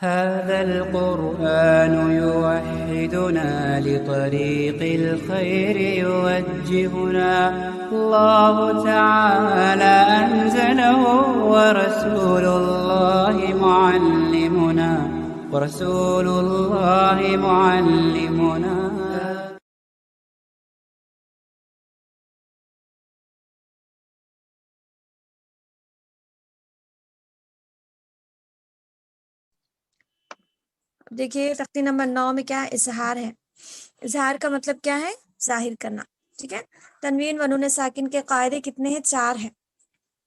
هذا القرآن يوحدنا لطريق الخير يوجهنا الله تعالى أنزله ورسول الله معلمنا. دیکھیے تختی نمبر 9 میں کیا ہے؟ اظہار ہے. اظہار کا مطلب کیا ہے؟ ظاہر کرنا. ٹھیک ہے. تنوین و نون ساکن کے قاعدے کتنے ہیں؟ 4 ہیں.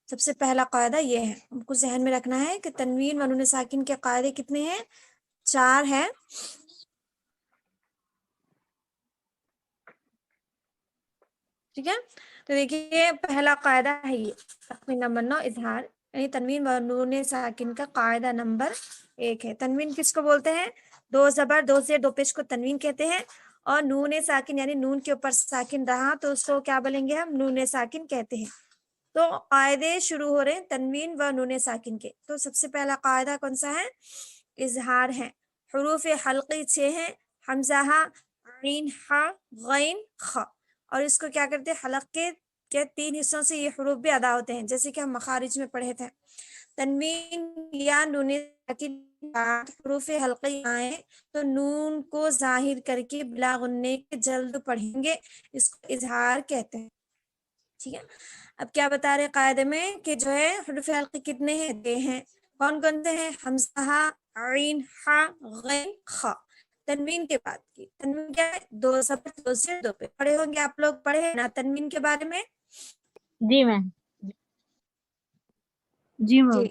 سب سے پہلا قاعدہ یہ ہے، ہم کو ذہن میں رکھنا ہے کہ تنوین و نون ساکن کے قاعدے کتنے ہیں؟ 4 ہیں. ٹھیک ہے. تو دیکھیے پہلا قاعدہ ہے یہ تختی نمبر 9 اظہار، یعنی تنوین و نون ساکن کا قاعدہ نمبر 1 ہے. تنوین کس کو بولتے ہیں؟ 2 زبر 2 زیر 2 پیش کو تنوین کہتے ہیں، اور نون ساکن یعنی نون کے اوپر ساکن رہا تو اس کو کیا بولیں گے؟ ہم نون ساکن کہتے ہیں. تو قاعدے شروع ہو رہے ہیں تنوین و نون ساکن کے. تو سب سے پہلا قاعدہ کون سا ہے؟ اظہار ہے. حروف حلقی 6 ہیں، حمزہ عین ہا غین خ، اور اس کو کیا کرتے ہیں؟ حلق کے 3 حصوں سے یہ حروف بھی ادا ہوتے ہیں، جیسے کہ ہم مخارج میں پڑھے تھے. تنوین یا نون ساکن حروف حلقی آئے تو نون کو ظاہر کر کے بلا غننے کے جلد پڑھیں گے، اس کو اظہار کہتے ہیں. ٹھیک ہے. اب کیا بتا رہے قاعدے میں کہ جو ہے حروف حلقی کتنے ہیں؟ دے ہیں. کون کون سے ہیں؟ حمزہ عین ہا غین خ. تنوین کے بعد کی تنوین کیا ہے؟ 2 زبر 2 سے 2 پہ. پڑھے ہوں گے آپ لوگ، پڑھے ہیں نا تنوین کے بارے میں؟ جی میم. جی میم.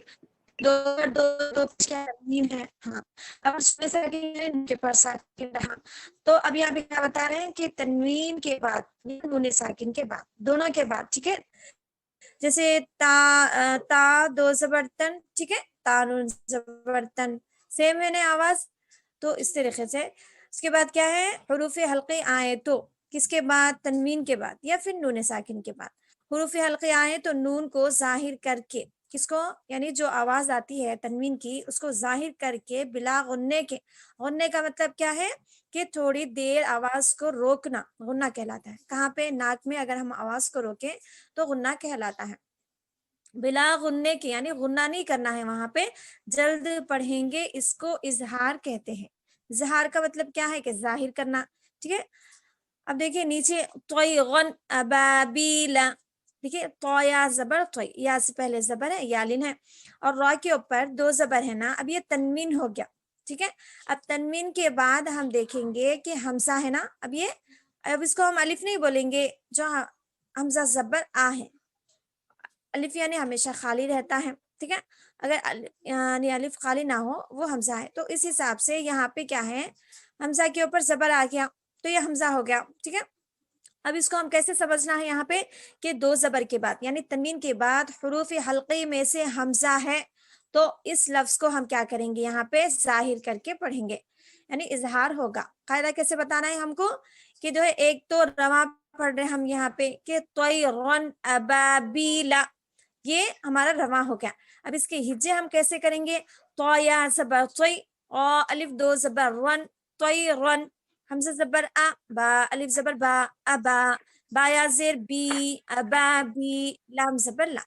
2 کیا تنوین ہے. ہاں. اب اس میں ساکن کے پاس ساکن رہا تو اب یہاں پہ کیا بتا رہے ہیں کہ تنوین کے بعد نون ساکن کے بعد دونوں کے بعد. ٹھیک ہے. جیسے تا 2 زبر تن. ٹھیک ہے. تا نون زبر تن سیم ہے نا آواز. تو اس طریقے سے اس کے بعد کیا ہے؟ حروف حلقی آئے تو کس کے بعد؟ تنوین کے بعد یا پھر نون ساکن کے بعد. حروف حلقی آئے تو نون کو ظاہر کر کے، کس کو؟ یعنی جو آواز آتی ہے تنوین کی اس کو ظاہر کر کے بلا غننے کے. غننے کا مطلب کیا ہے؟ کہ تھوڑی دیر آواز کو روکنا غنہ کہلاتا ہے. کہاں پہ؟ ناک میں اگر ہم آواز کو روکیں تو غنہ کہلاتا ہے. بلا غننے کے یعنی غنہ نہیں کرنا ہے وہاں پہ، جلد پڑھیں گے، اس کو اظہار کہتے ہیں. اظہار کا مطلب کیا ہے؟ کہ ظاہر کرنا. ٹھیک ہے. اب دیکھیے نیچے طیغن ابابیل. دیکھیے تو یا زبر طی، یا سے پہلے زبر ہے یالن ہے، اور را کے اوپر 2 زبر ہے نا. اب یہ تنوین ہو گیا. ٹھیک ہے. اب تنوین کے بعد ہم دیکھیں گے کہ حمزہ ہے نا. اب اس کو ہم الف نہیں بولیں گے، جو حمزہ زبر آ ہے. الف یعنی ہمیشہ خالی رہتا ہے. ٹھیک ہے. اگر یعنی الف خالی نہ ہو وہ حمزہ ہے. تو اس حساب سے یہاں پہ کیا ہے؟ حمزہ کے اوپر زبر آ گیا تو یہ حمزہ ہو گیا. ٹھیک ہے. اب اس کو ہم کیسے سمجھنا ہے یہاں پہ کہ 2 زبر کے بعد یعنی تنوین کے بعد حروف حلقی میں سے حمزہ ہے تو اس لفظ کو ہم کیا کریں گے؟ یہاں پہ ظاہر کر کے پڑھیں گے، یعنی اظہار ہوگا. قاعدہ کیسے بتانا ہے ہم کو کہ جو ہے ایک تو رواں پڑھ رہے ہم یہاں پہ کہ طیرن ابابیلا، یہ ہمارا رواں ہو گیا. اب اس کے ہجے ہم کیسے کریں گے؟ تو یا زبر طی، اور الف 2 زبر رن طیرن، حمزہ زبر ا، با الف زبر با ابا، با یا زیر بی ابا بی، لام زبر لا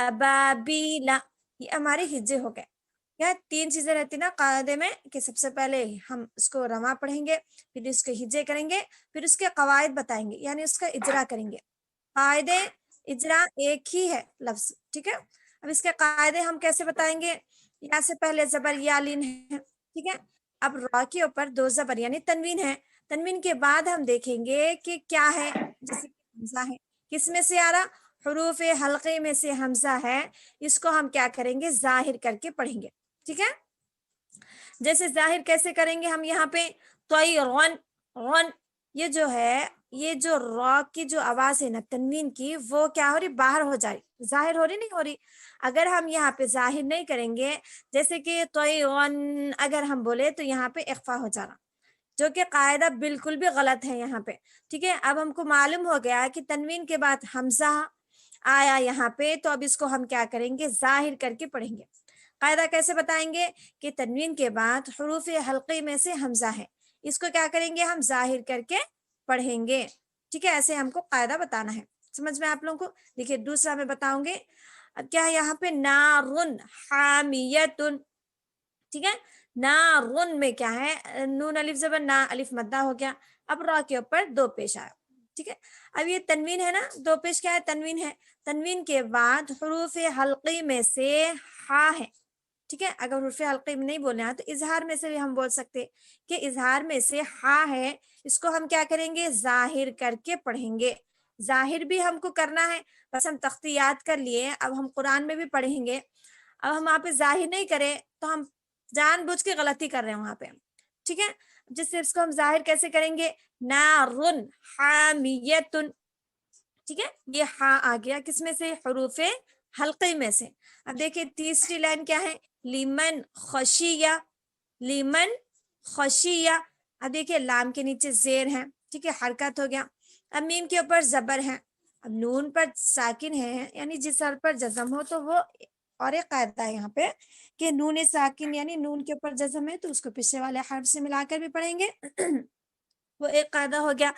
ابا بی لا. یہ ہمارے ہجے ہو گئے. یا 3 چیزیں رہتی نا قاعدے میں کہ سب سے پہلے ہم اس کو رواں پڑھیں گے، پھر اس کے ہجے کریں گے، پھر اس کے قواعد بتائیں گے یعنی اس کا اجرا کریں گے. قاعدے اجرا ایک ہی ہے لفظ. ٹھیک ہے. اب اس کے قاعدے ہم کیسے بتائیں گے؟ یا سے پہلے زبر یا لین ہے. ٹھیک ہے. اب را کے اوپر 2 زبر یعنی تنوین ہے. تنوین کے بعد ہم دیکھیں گے کہ کیا ہے، جیسے حمزہ ہے. کس میں سے آ رہا؟ حروف حلقے میں سے حمزہ ہے. اس کو ہم کیا کریں گے؟ ظاہر کر کے پڑھیں گے. ٹھیک ہے. جیسے ظاہر کیسے کریں گے ہم یہاں پہ؟ طیرن غن، یہ جو ہے یہ جو را کی جو آواز ہے نا تنوین کی وہ کیا ہو رہی؟ باہر ہو جا رہی، ظاہر ہو رہی نہیں ہو رہی. اگر ہم یہاں پہ ظاہر نہیں کریں گے، جیسے کہ طیرن اگر ہم بولے تو یہاں پہ اخفا ہو جانا، جو کہ قاعدہ بالکل بھی غلط ہے یہاں پہ. ٹھیک ہے. اب ہم کو معلوم ہو گیا کہ تنوین کے بعد حمزہ آیا یہاں پہ، تو اب اس کو ہم کیا کریں گے؟ ظاہر کر کے پڑھیں گے. قاعدہ کیسے بتائیں گے کہ تنوین کے بعد حروف حلقی میں سے حمزہ ہے، اس کو کیا کریں گے ہم ظاہر کر کے پڑھیں گے، ٹھیک ہے، ایسے ہم کو قاعدہ بتانا ہے، سمجھ میں آپ لوگوں کو؟ دیکھیے دوسرا میں بتاؤں گے، اب کیا ہے یہاں پہ نارن حامیتن، ٹھیک ہے، نارن میں کیا ہے نون الف زبر نا الف مدہ ہو گیا، اب را کے اوپر دو پیش آیا، ٹھیک ہے، اب یہ تنوین ہے نا، دو پیش کیا ہے تنوین ہے، تنوین کے بعد حروف حلقی میں سے ہا ہے، ٹھیک ہے، اگر حروف حلقی میں نہیں بولنا ہے تو اظہار میں سے بھی ہم بول سکتے کہ اظہار میں سے ہا ہے، اس کو ہم کیا کریں گے ظاہر کر کے پڑھیں گے، ظاہر بھی ہم کو کرنا ہے، بس ہم تختی یاد کر لیے، اب ہم قرآن میں بھی پڑھیں گے، اب ہم وہاں پہ ظاہر نہیں کریں تو ہم جان بوجھ کے غلطی کر رہے ہیں وہاں پہ، ٹھیک ہے، جس سے اس کو ہم ظاہر کیسے کریں گے، نارن حامیتن، ٹھیک ہے، یہ ہاں آ گیا کس میں سے حروف حلقی میں سے۔ اب دیکھیں تیسری لائن کیا ہے، لیمن خشیہ، لیمن خشیہ، اب دیکھیں لام کے نیچے زیر ہے، ٹھیک ہے، حرکت ہو گیا، اب میم کے اوپر زبر ہے، اب نون پر ساکن ہے یعنی جس حرف پر جزم ہو تو وہ، اور ایک قاعدہ ہے یہاں پہ کہ نون ساکن یعنی نون کے اوپر جزم ہے تو اس کو پیچھے والے حرف سے ملا کر بھی پڑھیں گے وہ ایک قاعدہ ہو گیا،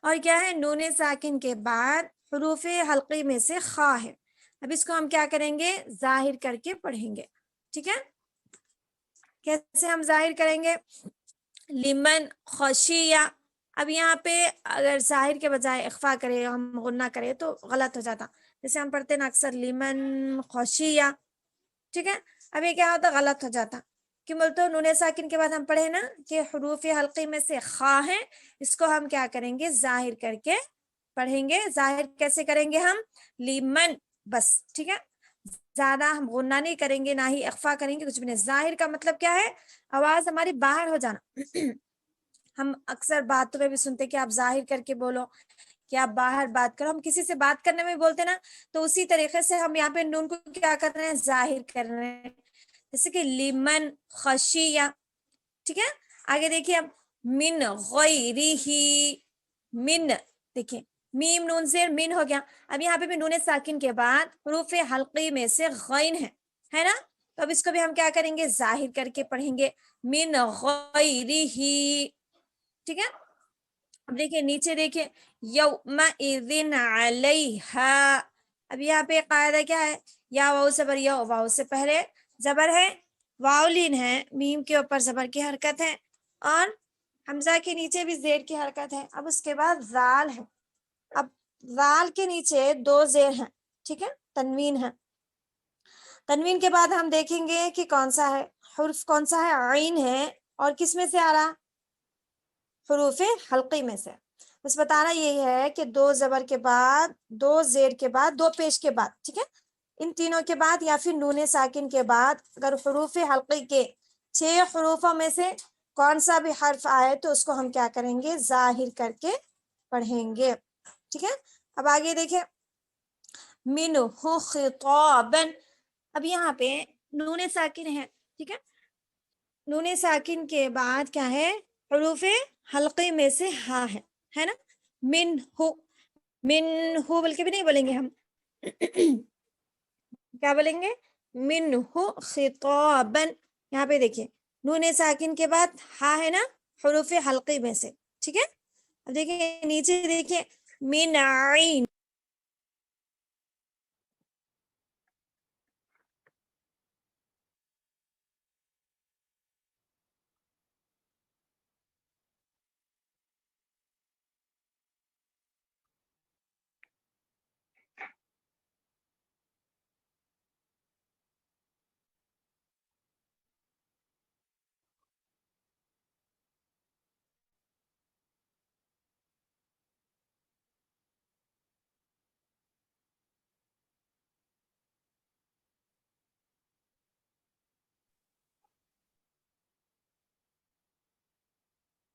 اور کیا ہے نون ساکن کے بعد حروف حلقی میں سے خا ہے، اب اس کو ہم کیا کریں گے ظاہر کر کے پڑھیں گے، ٹھیک ہے، کیسے ہم ظاہر کریں گے، لمن خشیہ، اب یہاں پہ اگر ظاہر کے بجائے اخفا کرے ہم غنہ کرے تو غلط ہو جاتا، جیسے ہم پڑھتے ہیں نا اکثر لمن خشیہ، ٹھیک ہے، اب یہ کیا ہوتا غلط ہو جاتا، کہ بولتے ہو نون ساکن کے بعد ہم پڑھے نا کہ حروف حلقی میں سے خا ہے، اس کو ہم کیا کریں گے ظاہر کر کے پڑھیں گے، ظاہر کیسے کریں گے ہم لیمن، بس ٹھیک ہے، زیادہ ہم غنہ نہیں کریں گے نہ ہی اخفا کریں گے، کچھ بھی نہیں، ظاہر کا مطلب کیا ہے آواز ہماری باہر ہو جانا ہم اکثر باتوں میں بھی سنتے کہ آپ ظاہر کر کے بولو کہ آپ باہر بات کرو، ہم کسی سے بات کرنے میں بولتے نا تو اسی طریقے سے ہم یہاں پہ نون کو کیا کر رہے ہیں ظاہر کر رہے ہیں، جیسے کہ لیمن خشیہ، ٹھیک ہے، آگے دیکھیے اب من غیرہ، من، دیکھیں میم نون زیر من ہو گیا، اب یہاں پہ بھی نون ساکن کے بعد حروف حلقی میں سے غین ہے نا، تو اب اس کو بھی ہم کیا کریں گے ظاہر کر کے پڑھیں گے من غیرہ، ٹھیک ہے، اب دیکھیں نیچے دیکھیں یومئذ علیہا، اب یہاں پہ قاعدہ کیا ہے، یا واو زبر یا واو سے پہلے زبر ہے، واولین ہے، میم کے اوپر زبر کی حرکت ہے، اور حمزہ کے نیچے بھی زیر کی حرکت ہے، اب اس کے بعد زال ہے، اب زال کے نیچے دو زیر ہیں، ٹھیک ہے، تنوین ہے، تنوین کے بعد ہم دیکھیں گے کہ کون سا ہے حرف، کون سا ہے عین ہے، اور کس میں سے آ رہا حروف حلقی میں سے، بس بتانا یہی ہے کہ دو زبر کے بعد دو زیر کے بعد دو پیش کے بعد، ٹھیک ہے، ان تینوں کے بعد یا پھر نون ساکن کے بعد اگر حروف حلقی کے 6 حروفوں میں سے کون سا بھی حرف آئے تو اس کو ہم کیا کریں گے ظاہر کر کے پڑھیں گے، ٹھیک ہے، اب آگے دیکھیں منہ خطابا، اب یہاں پہ نون ساکن ہے، ٹھیک ہے، نون ساکن کے بعد کیا ہے حروف حلقی میں سے ہا ہے نا، من ہو بلکہ بھی نہیں بولیں گے ہم کیا بولیں گے من ہو خطابا، یہاں پہ دیکھیے نون ساکن کے بعد ہا ہے نا حروف حلقی میں سے، ٹھیک ہے، اب دیکھیں نیچے دیکھیے من عین،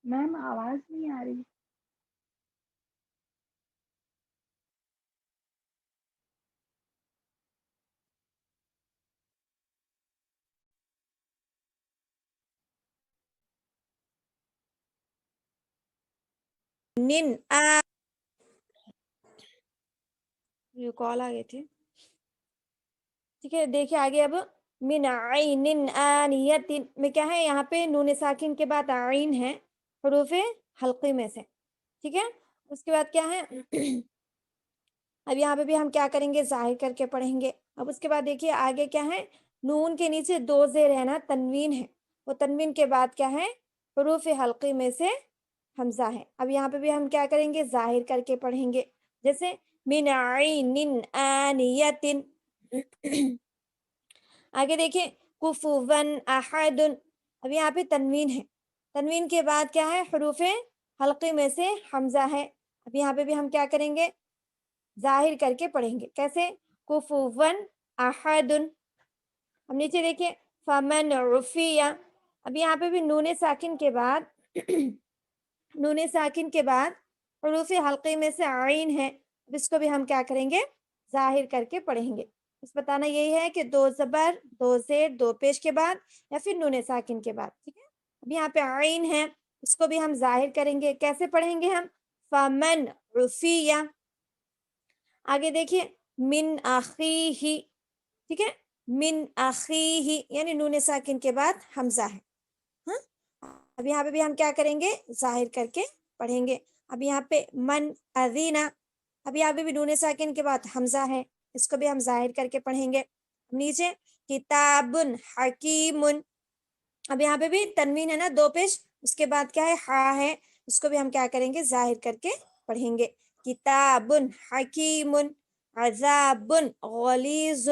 میم آواز نہیں آ رہی۔ نن یہ کال آ گئی تھی، ٹھیک ہے، دیکھیے آگے اب من عین آنیت میں کیا ہے یہاں پہ نون ساکن کے بعد عین ہے حروف حلقی میں سے، ٹھیک ہے. اس کے بعد کیا ہے اب یہاں پہ بھی ہم کیا کریں گے ظاہر کر کے پڑھیں گے. اب اس کے بعد دیکھیے آگے کیا ہے نون کے نیچے دو زیر ہے نا تنوین ہے، وہ تنوین کے بعد کیا ہے حروف حلقی میں سے حمزہ ہے. اب یہاں پہ بھی ہم کیا کریں گے ظاہر کر کے پڑھیں گے، جیسے من عین آنیت. آگے دیکھیں کفوا احد، اب یہاں پہ تنوین ہے، تنوین کے بعد کیا ہے حروف حلقی میں سے حمزہ ہے. اب یہاں پہ بھی ہم کیا کریں گے ظاہر کر کے پڑھیں گے، کیسے کفوا احد. ہم نیچے دیکھیں فمن عفی، اب یہاں پہ بھی نون ساکن کے بعد نون ساکن کے بعد حروف حلقی میں سے عین ہے، اس کو بھی ہم کیا کریں گے ظاہر کر کے پڑھیں گے. بس بتانا یہی ہے کہ دو زبر دو زیر دو پیش کے بعد یا پھر نون ساکن کے بعد، ٹھیک ہے. اب یہاں پہ عین ہے، اس کو بھی ہم ظاہر کریں گے، کیسے پڑھیں گے ہم فمن عفی. آگے دیکھیے من اخیہ، ٹھیک ہے من اخیہ یعنی نون ساکن کے بعد حمزہ ہے. ہاں اب یہاں پہ بھی ہم کیا کریں گے ظاہر کر کے پڑھیں گے. اب یہاں پہ من اذینا، اب یہاں پہ بھی نون ساکن کے بعد حمزہ ہے، اس کو بھی ہم ظاہر کر کے پڑھیں گے. نیچے کتاب حکیم، اب یہاں پہ بھی تنوین ہے نا دو پیش، اس کے بعد کیا ہے ہا ہے، اس کو بھی ہم کیا کریں گے ظاہر کر کے پڑھیں گے. کتاب حکیم عذاب غلیظ،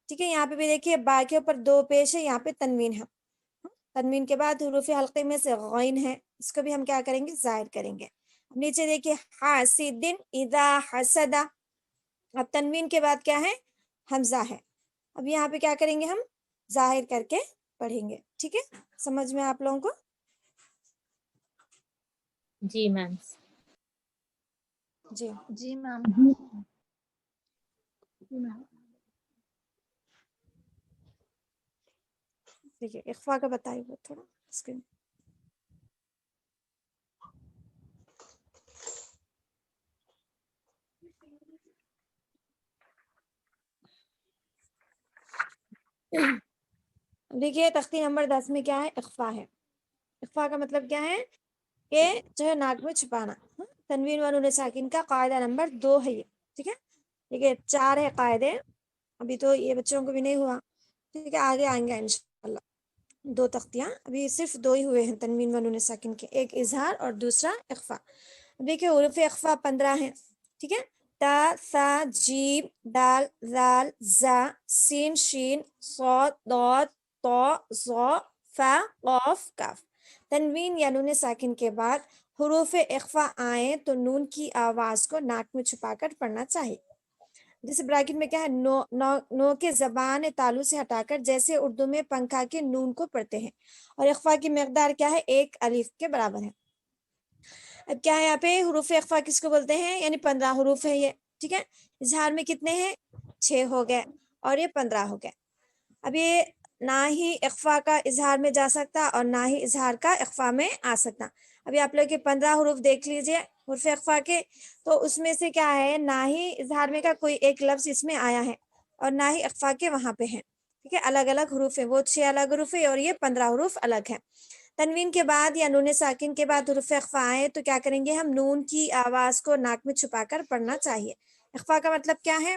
ٹھیک ہے. یہاں پہ بھی دیکھیے با کے اوپر دو پیش ہے، یہاں پہ تنوین ہے، تنوین کے بعد حروف حلقے میں سے غین ہے، اس کو بھی ہم کیا کریں گے ظاہر کریں گے. نیچے دیکھیے حاسد اذا حسد، اب تنوین کے بعد کیا ہے حمزہ ہے. اب یہاں پہ کیا کریں گے ہم ظاہر کر کے پڑھیں گے. ٹھیک ہے سمجھ میں آپ لوگوں کو؟ جی میم. جی جی میم. دیکھیے اخفا کا بتائیے وہ تھوڑا اسکرین. دیکھیے تختی نمبر 10 میں کیا ہے اخفا ہے. اخفا کا مطلب کیا ہے کہ جو ہے ناک میں چھپانا. تنوین و نون ساکن کا قاعدہ نمبر 2 ہے یہ. ٹھیک ہے دیکھیے 4 ہے قاعدے، ابھی تو یہ بچوں کو بھی نہیں ہوا، ٹھیک ہے آگے آئیں گے انشاءاللہ. 2 تختیاں ابھی صرف 2 ہی ہوئے ہیں تنوین و نون ساکن کے، ایک اظہار اور دوسرا اخفا. دیکھیے حروف اخفا 15 ہیں، ٹھیک ہے تا ثا جیم دال ذال زا سین شین صاد ضاد طا ظا فا قاف کاف. تنوین یا نون ساکن کے بعد حروف اخفا آئیں تو نون کی آواز کو ناک میں چھپا کر پڑھنا چاہیے. جیسے براکٹ میں کیا ہے نو کے زبان تالو سے ہٹا کر جیسے اردو میں پنکھا کے نون کو پڑھتے ہیں، اور اخفا کی مقدار کیا ہے 1 الف کے برابر ہے. اب کیا ہے یہاں پہ حروف اخفا کس کو بولتے ہیں، یعنی 15 حروف ہے یہ. ٹھیک ہے اظہار میں کتنے ہیں 6 ہو گئے اور یہ 15 ہو گئے. اب یہ نہ ہی اخفا کا اظہار میں جا سکتا اور نہ ہی اظہار کا اخفا میں آ سکتا. ابھی آپ لوگ کے 15 حروف دیکھ لیجئے حروف اخفا کے، تو اس میں سے کیا ہے نہ ہی اظہار میں کا کوئی ایک لفظ اس میں آیا ہے اور نہ ہی اخفا کے وہاں پہ ہیں. ٹھیک ہے الگ الگ حروف ہیں، وہ 6 الگ حروف ہیں اور یہ 15 حروف الگ ہیں. تنوین کے بعد یا نون ساکن کے بعد حروف اخفا آئے تو کیا کریں گے ہم نون کی آواز کو ناک میں چھپا کر پڑھنا چاہیے. اخفا کا مطلب کیا ہے؟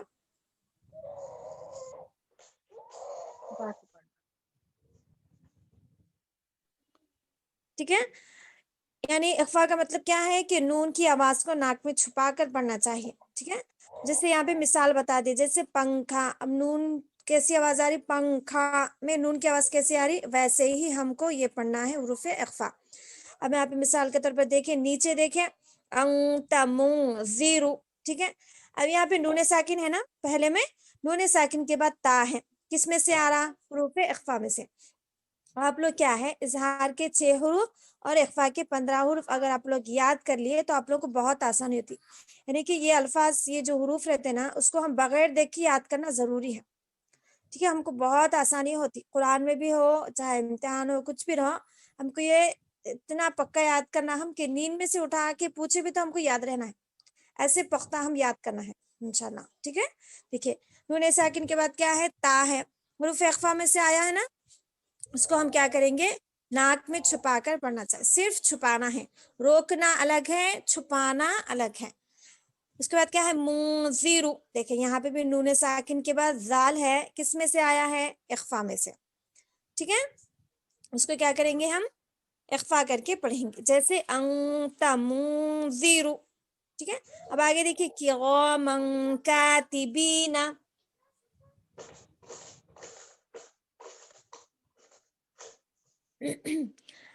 ٹھیک ہے یعنی اخفا کا مطلب کیا ہے کہ نون کی آواز کو ناک میں چھپا کر پڑھنا چاہیے. ٹھیک ہے جیسے یہاں پہ مثال بتا دی، جیسے پنکھا، اب نون کیسی آواز آ رہی پنکھا میں نون کی آواز کیسی آ رہی، ویسے ہی ہم کو یہ پڑھنا ہے حروف اخفا. اب یہاں پہ مثال کے طور پر دیکھیں نیچے دیکھیں انت منذر. ٹھیک ہے اب یہاں پہ نون ساکن ہے نا، پہلے میں نون ساکن کے بعد تا ہے، کس میں سے آ رہا حروف اخفا میں سے. آپ لوگ کیا ہے اظہار کے 6 حروف اور اخفا کے 15 حروف اگر آپ لوگ یاد کر لیے تو آپ لوگ کو بہت آسانی ہوتی. یعنی کہ یہ الفاظ یہ جو حروف رہتے ہیں نا اس کو ہم بغیر دیکھ کے یاد کرنا ضروری ہے. ٹھیک ہے ہم کو بہت آسانی ہوتی، قرآن میں بھی ہو چاہے امتحان ہو کچھ بھی رہو، ہم کو یہ اتنا پکا یاد کرنا ہم کہ نیند میں سے اٹھا کے پوچھے بھی تو ہم کو یاد رہنا ہے، ایسے پختہ ہم یاد کرنا ہے انشاءاللہ. ٹھیک ہے دیکھیے نون ساکن کے بعد کیا ہے تا ہے، حروف اخفا میں سے آیا ہے نا، اس کو ہم کیا کریں گے، ناک میں چھپا کر پڑھنا چاہیے، صرف چھپانا ہے، روکنا الگ ہے، چھپانا الگ ہے۔ اس کے بعد کیا ہے، منذرو، دیکھیں یہاں پہ بھی نون ساکن کے بعد زال ہے، کس میں سے آیا ہے، اخفا میں سے، ٹھیک ہے، اس کو کیا کریں گے ہم، اخفا کر کے پڑھیں گے، جیسے انت منذرو، ٹھیک ہے۔ اب آگے دیکھیے کرامًا کاتبین،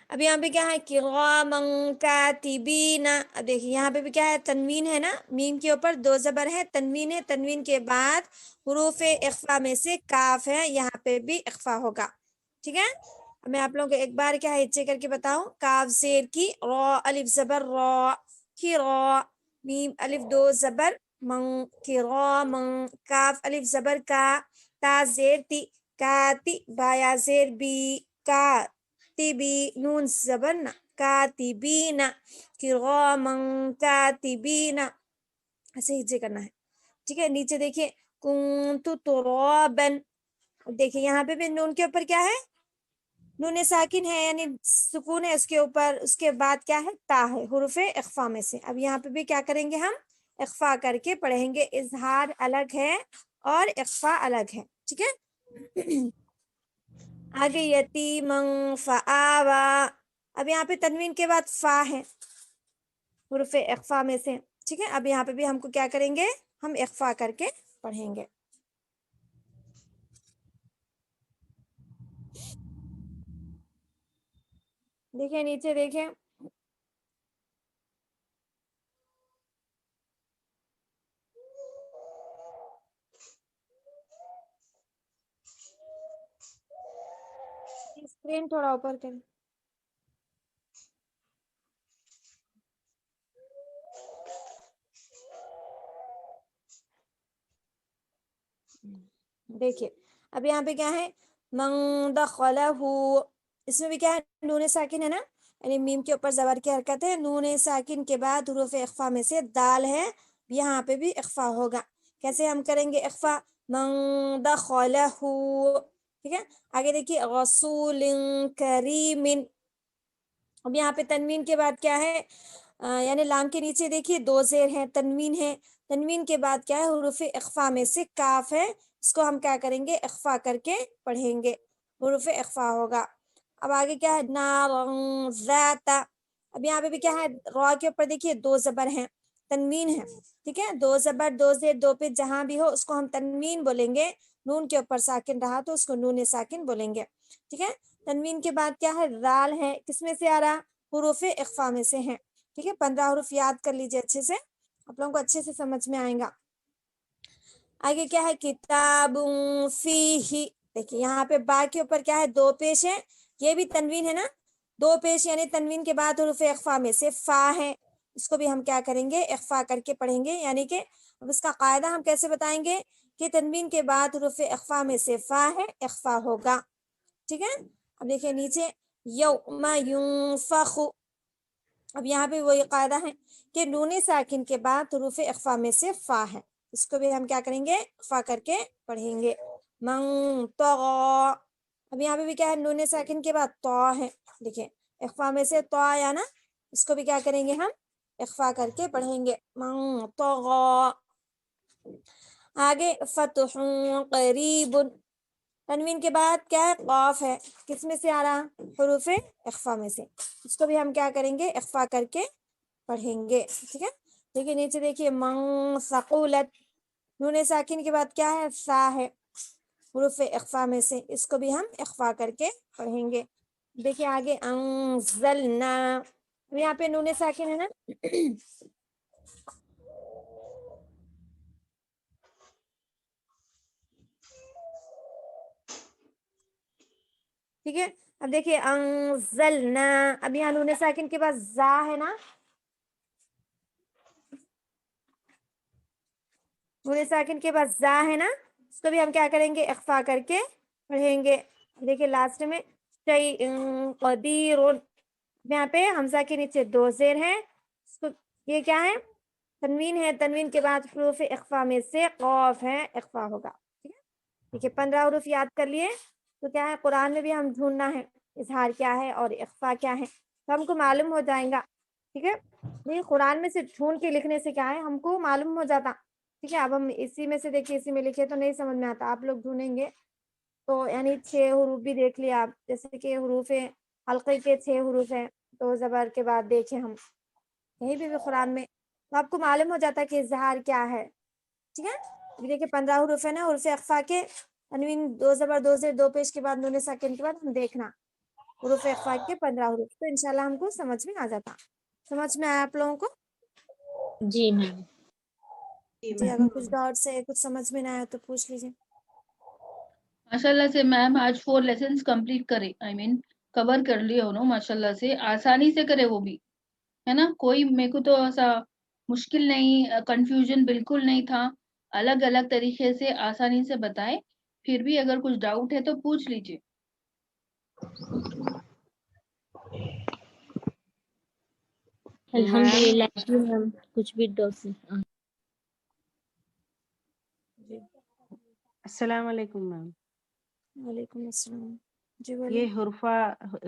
اب یہاں پہ کیا ہے، کرامًا کاتبین، اب دیکھیے یہاں پہ بھی کیا ہے، تنوین ہے نا، میم کے اوپر دو زبر ہے، تنوین ہے، تنوین کے بعد حروف اخفا میں سے کاف ہے، یہاں پہ بھی اخفا ہوگا، ٹھیک ہے۔ اب میں آپ لوگوں کو ایک بار کیا ہے چیک کر کے بتاؤں، کاف زیر کی، را الف زبر را کی را، میم الف دو زبر من کی را من، کاف الف زبر کا، تا زیر تی، کاتی، بایا زیر بی، کا تبی، نون زبر نا، کاتبین، کرامًا کاتبین، ایسے ہی کرنا ہے، ٹھیک ہے۔ نیچے دیکھیے کنت ترابا، دیکھیے یہاں پہ بھی نون کے اوپر کیا ہے، نون ساکن ہے یعنی سکون ہے اس کے اوپر، اس کے بعد کیا ہے، تا ہے، حروف اخفا میں سے۔ اب یہاں پہ بھی کیا کریں گے ہم، اخفا کر کے پڑھیں گے، اظہار الگ ہے اور اخفا الگ ہے، ٹھیک ہے۔ آگے یتیمًا فآویٰ، اب یہاں پہ تنوین کے بعد فا ہے، حروف اخفا میں سے، ٹھیک ہے۔ اب یہاں پہ بھی ہم کو کیا کریں گے، ہم اخفا کر کے پڑھیں گے۔ دیکھیں نیچے دیکھیں، اسکرین تھوڑا اوپر کریں، دیکھیے اب یہاں پہ کیا ہے، من دخلہ، اس میں بھی کیا ہے، نون ساکن ہے نا، یعنی میم کے اوپر زبر کی حرکت ہے، نون ساکن کے بعد حروف اخفا میں سے دال ہے، یہاں پہ بھی اخفا ہوگا، کیسے ہم کریں گے اخفا، من دخلہ، ٹھیک ہے۔ آگے دیکھیے رسول کریم، اب یہاں پہ تنوین کے بعد کیا ہے، یعنی لام کے نیچے دیکھیے دو زیر ہیں، تنوین ہے، تنوین کے بعد کیا ہے، حروف اخفا میں سے کاف ہے، اس کو ہم کیا کریں گے، اخفا کر کے پڑھیں گے، حروف اخفا ہوگا۔ اب آگے کیا ہے، نارن ذات، اب یہاں پہ بھی کیا ہے، را کے اوپر دیکھیے دو زبر ہیں، تنوین ہے، ٹھیک ہے، دو زبر دو زیر دو پہ جہاں بھی ہو اس کو ہم تنوین بولیں گے، نون کے اوپر ساکن رہا تو اس کو نون ساکن بولیں گے، ٹھیک ہے۔ تنوین کے بعد کیا ہے، رال ہے، کس میں سے آ رہا، حروف اخفا میں سے ہے، ٹھیک ہے۔ 15 حروف یاد کر لیجیے اچھے سے، آپ لوگوں کو اچھے سے سمجھ میں آئے گا۔ آگے کیا ہے، کتاب فیہ، دیکھیے یہاں پہ با کے اوپر کیا ہے، دو پیش ہے، یہ بھی تنوین ہے نا، دو پیش یعنی تنوین کے بعد حروف اخفا میں سے فا ہے، اس کو بھی ہم کیا کریں گے، اخفا کر کے پڑھیں گے، یعنی کہ اب اس کا قاعدہ ہم کیسے بتائیں گے کہ تنوین کے بعد حروف اخفا میں سے فا ہے، اخفا ہوگا، ٹھیک ہے۔ اب دیکھیں نیچے یوم ینفخ، اب یہاں پہ وہی قاعدہ ہے کہ نون ساکن کے بعد حروف اخفا میں سے فا ہے، اس کو بھی ہم کیا کریں گے، اخفا کر کے پڑھیں گے، من طغى، اب یہاں پہ بھی کیا ہے، نون ساکن کے بعد تو ہے، دیکھیں اخفا میں سے تو آیا نا، اس کو بھی کیا کریں گے ہم، اخفا کر کے پڑھیں گے، من طغى۔ آگے فتح قریب، تنوین کے بعد کیا ہے، قاف ہے، کس میں سے آ رہا، حروف اخفا میں سے، اس کو بھی ہم کیا کریں گے، اخفا کر کے پڑھیں گے، ٹھیک ہے۔ دیکھیے نیچے دیکھیے من ثقلت، نون ساکن کے بعد کیا ہے، سا ہے، حروف اخفا میں سے، اس کو بھی ہم اخفا کر کے پڑھیں گے۔ دیکھیے آگے انزلنا، یہاں پہ نون ساکن ہے نا، ٹھیک ہے۔ اب دیکھیے انزلنا، اب یہاں نون ساکن کے بعد زا ہے نا، نون ساکن کے بعد زا ہے نا، اس کو بھی ہم کیا کریں گے، اخفا کر کے پڑھیں گے۔ دیکھیے لاسٹ میں شیء قدیر، یہاں پہ حمزہ کے نیچے دو زیر ہیں، یہ کیا ہے، تنوین ہے، تنوین کے بعد حروف اخفا میں سے قاف ہے، اخفا ہوگا، ٹھیک ہے۔ ٹھیک ہے 15 حروف یاد کر لیے تو کیا ہے قرآن میں بھی ہم ڈھونڈنا ہے اظہار کیا ہے اور اخفا کیا ہے تو ہم کو معلوم ہو جائیں گا. ٹھیک ہے نہیں قرآن میں سے ڈھونڈ کے لکھنے سے کیا ہے ہم کو معلوم ہو جاتا. ٹھیک ہے اب ہم اسی میں سے دیکھیے اسی میں لکھے تو نہیں سمجھ میں آتا. آپ لوگ ڈھونڈیں گے تو یعنی 6 حروف بھی دیکھ لیا آپ جیسے کہ حروف حلقے کے 6 حروف ہیں تو زبر کے بعد دیکھیں ہم کہیں بھی قرآن میں تو آپ کو معلوم ہو جاتا ہے کہ اظہار کیا ہے. ٹھیک ہے ابھی دیکھیے 15 حروف ہے نا حروف اخفا کے تنوین 2 زبر 2 زیر 2 پیش کے بعد نون ساکن کے بعد ہم دیکھنا حروف اخفا کے 15 حروف تو انشاءاللہ ہم کو سمجھ میں آ جاتا. سمجھ میں آیا آپ لوگوں کو؟ جی میم. جی اگر کچھ ڈاؤٹس ہے کچھ سمجھ میں نہ آیا تو پوچھ لیجیے. ماشاء اللہ سے میم آج 4 لیسنس کمپلیٹ کرے کور کر لیے انہوں ماشاء اللہ سے آسانی سے کرے وہ بھی ہے نا. کوئی میرے کو تو ایسا مشکل نہیں کنفیوژن بالکل نہیں تھا. الگ الگ طریقے سے آسانی سے بتائے. پھر بھی اگر کچھ ڈاؤٹ ہے تو پوچھ لیجیے. الحمدللہ جی میم کچھ بھی ڈاؤٹ نہیں. جی السلام علیکم میم. وعلیکم السلام. جی بولیے. یہ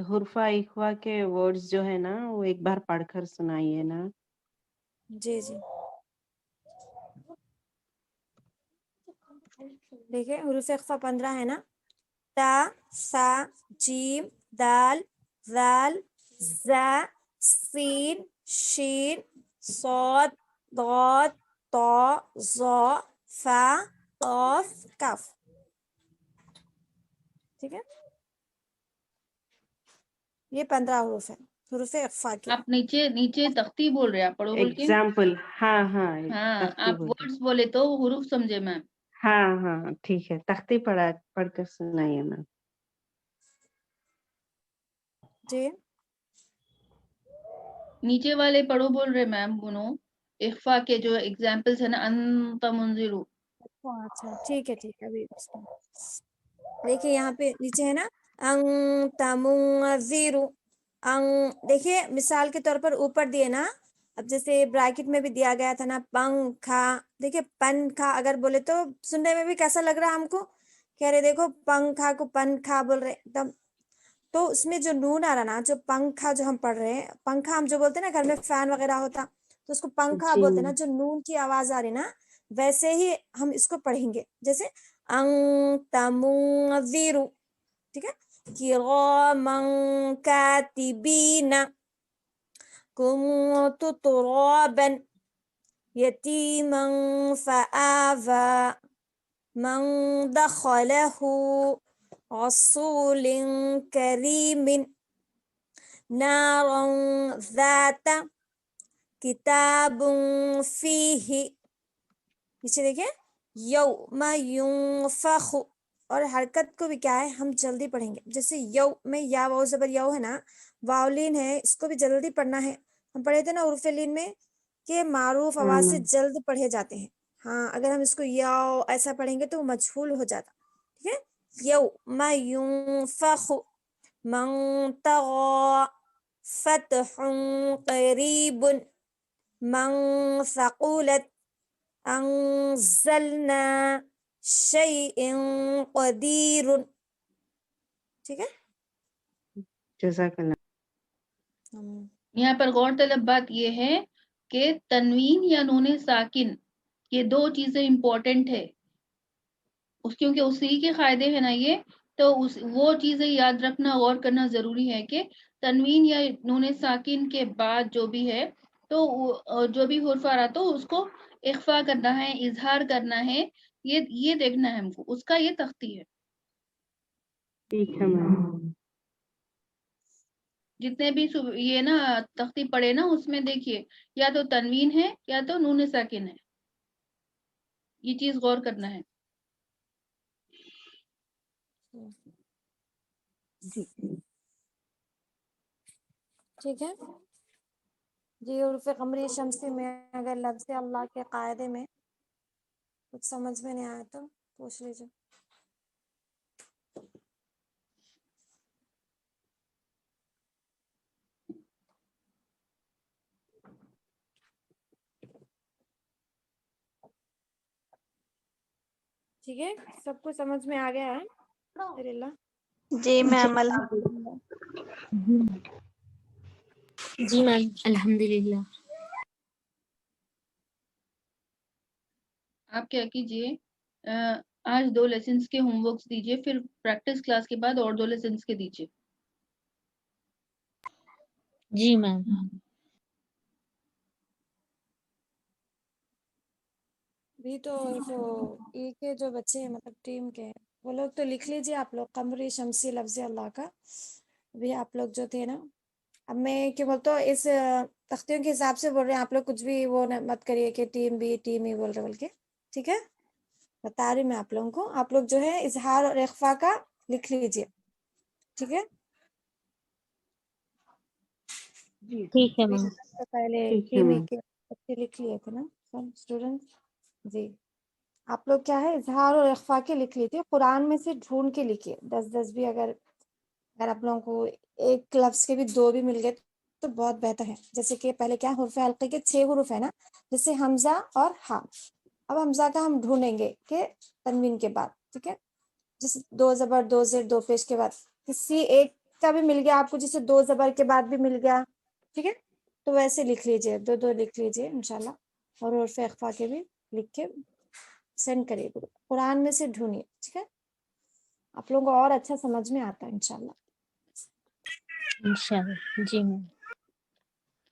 حرفہ اخوا کے ورڈز جو ہے نا وہ ایک بار پڑھ کر سنائیے نا. جی جی دیکھیں حروف اخفا 15 ہے نا تا سا جیم دال ذال زا سین شین صاد ضاد طا ظا فا قاف کاف. ٹھیک ہے یہ 15 حروف ہیں حروف اخفا کے. آپ نیچے تختی بول رہے آپ پڑھو بول کے. ایگزامپل ہاں ہاں ہاں تختی آپ بولتے. ورڈز بولے تو حروف سمجھے میم. ہاں ہاں ٹھیک ہے تختی پڑھ کر سنائیے میم. جی نیچے والے پڑھو بول رہے میم انہوں اخفا کے جو ایگزامپلس ہیں نا انت منذر. اچھا ٹھیک ہے ابھی دیکھیے یہاں پہ نیچے ہے نا انت منذر دیکھیے مثال کے طور پر اوپر دیے نا اب جیسے براکٹ میں بھی دیا گیا تھا نا پنکھا. دیکھیے پنکھا اگر بولے تو سننے میں بھی کیسا لگ رہا ہم کو کہہ رہے دیکھو پنکھا کو پنکھا بول رہے ایک دم. تو اس میں جو نون آ رہا نا جو پنکھا جو ہم پڑھ رہے ہیں پنکھا ہم جو بولتے ہیں نا گھر میں فین وغیرہ ہوتا تو اس کو پنکھا جی بولتے ہیں نا میم. جو نون کی آواز آ رہی نا ویسے ہی ہم اس کو پڑھیں گے جیسے انت منذر. ٹھیک ہے کراما کاتبین کنت ترابا یتیما فآوى من دخله رسول کریم نارا ذات کتاب فیہ. نیچے دیکھیں یوم ینفخ اور حرکت کو بھی کیا ہے ہم جلدی پڑھیں گے جیسے یو میں یا واو زبر یو ہے نا واولین ہے اس کو بھی جلدی پڑھنا ہے. ہم پڑھے تھے نا حروف لین میں کہ معروف ہاں آواز سے میم. جلد پڑھے جاتے ہیں. ہاں اگر ہم اس کو یاؤ ایسا پڑھیں گے تو مجہول ہو جاتا. ٹھیک ہے یوم ینفخ من طغى فتح قریب من ثقلت انزلنا شیء قدیر. ٹھیک ہے جزاک اللہ. یہاں پر غور طلب بات یہ ہے کہ تنوین یا نون ساکن یہ 2 چیزیں امپورٹنٹ ہے کیونکہ اسی کے قاعدے ہیں نا یہ تو وہ چیزیں یاد رکھنا غور کرنا ضروری ہے کہ تنوین یا نون ساکن کے بعد جو بھی ہے تو جو بھی حرف آ رہا تو اس کو اخفا کرنا ہے اظہار کرنا ہے یہ دیکھنا ہے ہم کو اس کا یہ تختی ہے. ٹھیک ہے میم. جتنے بھی یہ نا تختی پڑے نا اس میں دیکھیے یا تو تنوین ہے یا تو نون ساکن ہے یہ چیز غور کرنا ہے. جی ٹھیک ہے جی حروف قمری شمسی میں اگر لفظ اللہ کے قاعدے میں کچھ سمجھ میں نہیں آیا تو پوچھ لیجیے. ٹھیک ہے, سب کو سمجھ میں آ گیا ہے؟ الحمدللہ. جی میم الحمدللہ. جی میم الحمدللہ. آپ کیا کیجئے, آج 2 لیسنس کے ہوم ورکس دیجئے, پھر پریکٹس کلاس کے بعد اور 2 لیسنس کے دیجئے. جی میم. بھی تو ایک کے جو بچے ہیں مطلب ٹیم کے, وہ لوگ تو لکھ لیجیے آپ لوگ, قمری شمسی لفظ اللہ کا. بھی آپ لوگ جو تھے نا, اب میں کیا بولتا ہوں, اس تختیوں کے حساب سے بول رہے ہیں, آپ لوگ کچھ بھی وہ مت کریے کہ ٹیم بی ٹیم ہی بول کے, ٹھیک ہے؟ بتا رہی میں آپ لوگوں کو, آپ لوگ جو ہے اظہار اور اخفا کا لکھ لیجیے, ٹھیک ہے؟ ٹھیک ہے ابھی میم. تو پہلے ٹھیک ہے ٹیم ہی میم. کے بچے لکھ لیے تھے نا سب اسٹوڈنٹ. جی آپ لوگ کیا ہے اظہار اور اخفا کے لکھ لیجیے, قرآن میں سے ڈھونڈ کے لکھیے, 10 بھی اگر آپ لوگوں کو ایک لفظ کے بھی 2 بھی مل گئے تو بہت بہتر ہے. جیسے کہ پہلے کیا حروف حلقے کے 6 حروف ہے نا, جیسے حمزہ اور ہاں. اب حمزہ کا ہم ڈھونڈیں گے کہ تنوین کے بعد, ٹھیک ہے؟ جیسے 2 زبر 2 زیر 2 پیش کے بعد کسی ایک کا بھی مل گیا آپ کو, جیسے 2 زبر کے بعد بھی مل گیا, ٹھیک ہے؟ تو ویسے لکھ لیجیے, 2 لکھ لیجیے انشاءاللہ, اور حروف اخفا کے بھی لکھ کے سینڈ کریے. قرآن میں سے ڈھونڈیے, ٹھیک ہے؟ آپ لوگوں کو اور اچھا سمجھ میں آتا ہے انشاءاللہ. انشاءاللہ. جی میم.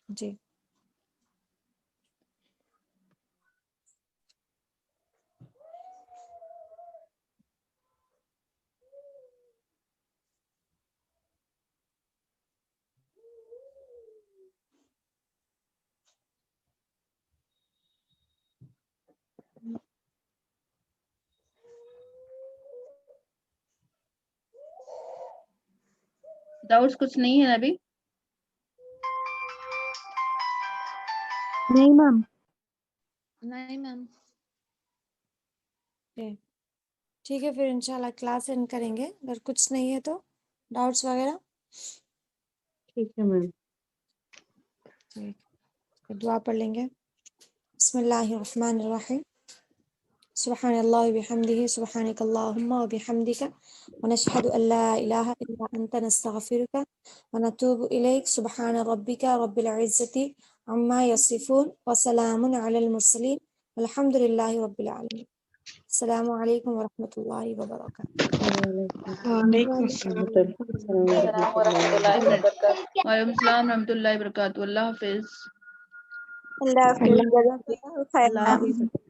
جی ڈاؤٹس کچھ نہیں ہے نا ابھی؟ نہیں میم. نہیں میم. ٹھیک ہے, پھر انشاءاللہ کلاس اینڈ کریں گے. اگر کچھ نہیں ہے تو ڈاؤٹس وغیرہ, ٹھیک ہے میم. دعا پڑھ لیں گے. بسم اللہ الرحمن الرحیم. سبحان اللہ وبحمدہ, سبحانک اللہم وبحمدک, ونشہد ان لا الہ الا انت, نستغفرک ونتوب الیک. سبحان ربک رب العزت عما یصفون, وسلام علی المرسلین, والحمد للہ رب العالمین. السلام علیکم ورحمۃ اللہ وبرکاتہ. وعلیکم السلام. السلام ورحمۃ اللہ وبرکاتہ. وعلیکم السلام ورحمۃ اللہ وبرکاتہ. اللہ حافظ. اللہ حافظ. اللہ جزاک اللہ خیر اللہ میم. حافظ.